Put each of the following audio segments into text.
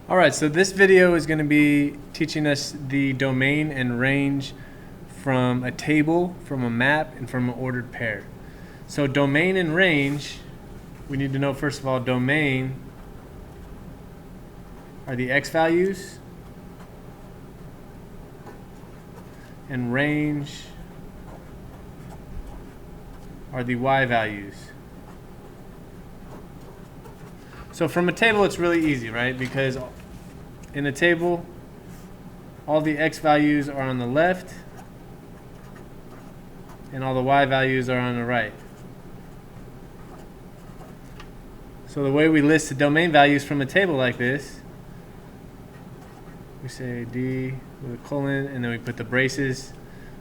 All right, so this video is going to be teaching us the domain and range from a table, from a map, and from an ordered pair. So domain and range, we need to know first of all, domain are the x values, and range are the y values. So from a table, it's really easy, right? Because in a table, all the x values are on the left, and all the y values are on the right. So the way we list the domain values from a table like this, we say D with a colon, and then we put the braces,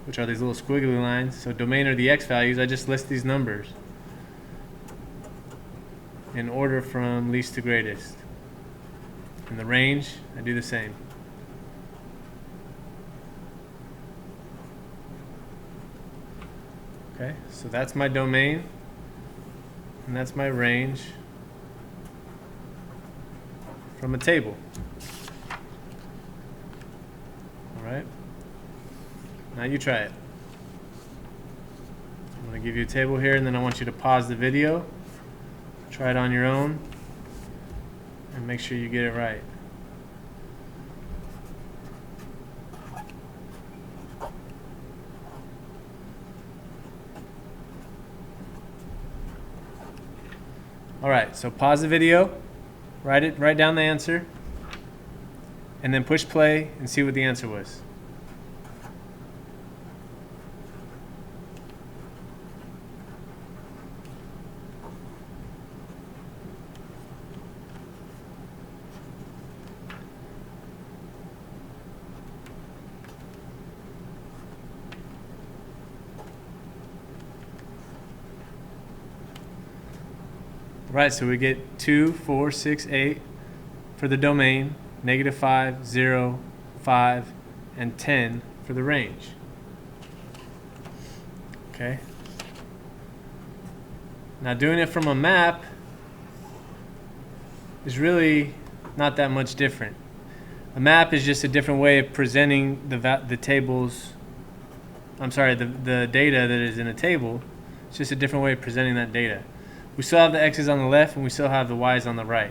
which are these little squiggly lines. So domain are the x values. I just list these numbers in order from least to greatest. And the range, I do the same. Okay, so that's my domain, and that's my range from a table. All right, now you try it. I'm going to give you a table here, and then I want you to pause the video. Try it on your own and make sure you get it right. All right, so pause the video, write down the answer, and then push play and see what the answer was. Right, so we get 2, 4, 6, 8 for the domain, -5, 0, 5, and 10 for the range. Okay. Now doing it from a map is really not that much different. A map is just a different way of presenting the tables. I'm sorry, the data that is in a table. It's just a different way of presenting that data. We still have the x's on the left, and we still have the y's on the right.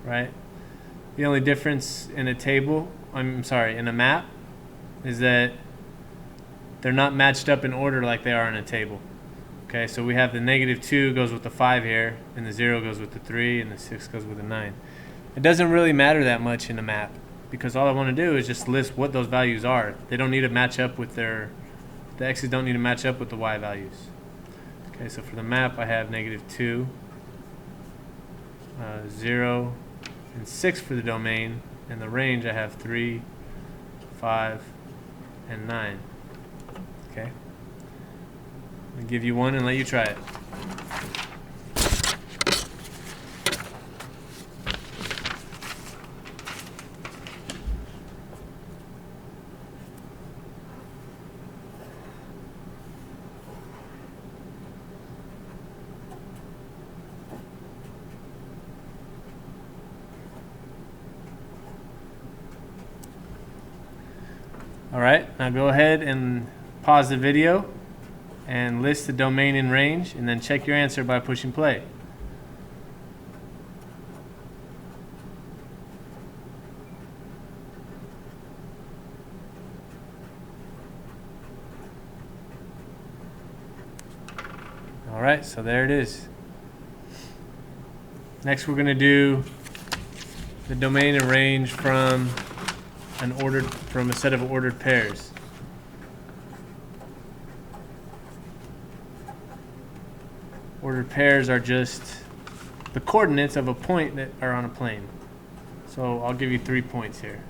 Right? The only difference in a table, in a map, is that they're not matched up in order like they are in a table. Okay, so we have the -2 goes with the 5 here, and the 0 goes with the 3, and the 6 goes with the 9. It doesn't really matter that much in a map, because all I want to do is just list what those values are. They don't need to match up with the x's don't need to match up with the y values. Okay, so for the map I have -2, 0, and 6 for the domain, and the range I have 3, 5, and 9. Okay, I'll give you one and let you try it. All right, now go ahead and pause the video and list the domain and range, and then check your answer by pushing play. All right, so there it is. Next, we're going to do the domain and range from a set of ordered pairs. Ordered pairs are just the coordinates of a point that are on a plane. So I'll give you 3 points here.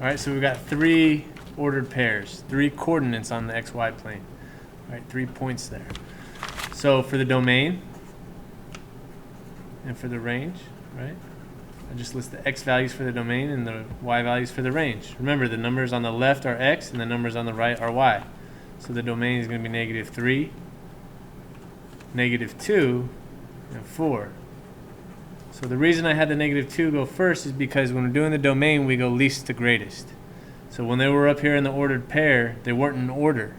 All right, so we've got 3 ordered pairs, 3 coordinates on the xy plane. All right, 3 points there. So for the domain and for the range, right? I just list the x values for the domain and the y values for the range. Remember, the numbers on the left are x and the numbers on the right are y. So the domain is going to be -3, -2, and 4. So the reason I had the -2 go first is because when we're doing the domain, we go least to greatest. So when they were up here in the ordered pair, they weren't in order.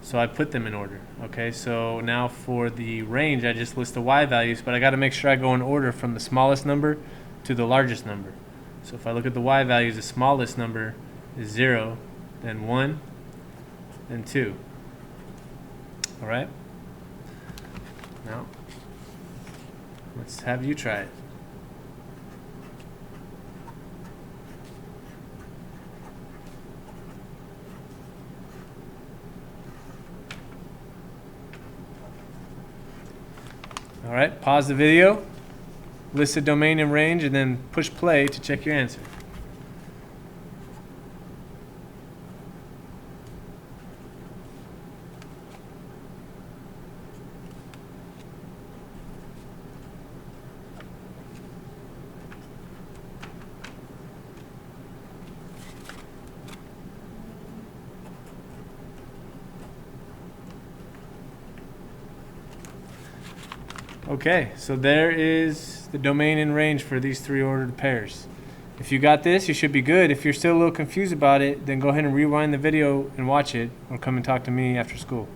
So I put them in order. Okay, so now for the range, I just list the y values, but I got to make sure I go in order from the smallest number to the largest number. So if I look at the y values, the smallest number is 0, then 1, then 2. All right? Now, let's have you try it. All right, pause the video, list the domain and range, and then push play to check your answer. Okay, so there is the domain and range for these 3 ordered pairs. If you got this, you should be good. If you're still a little confused about it, then go ahead and rewind the video and watch it, or come and talk to me after school.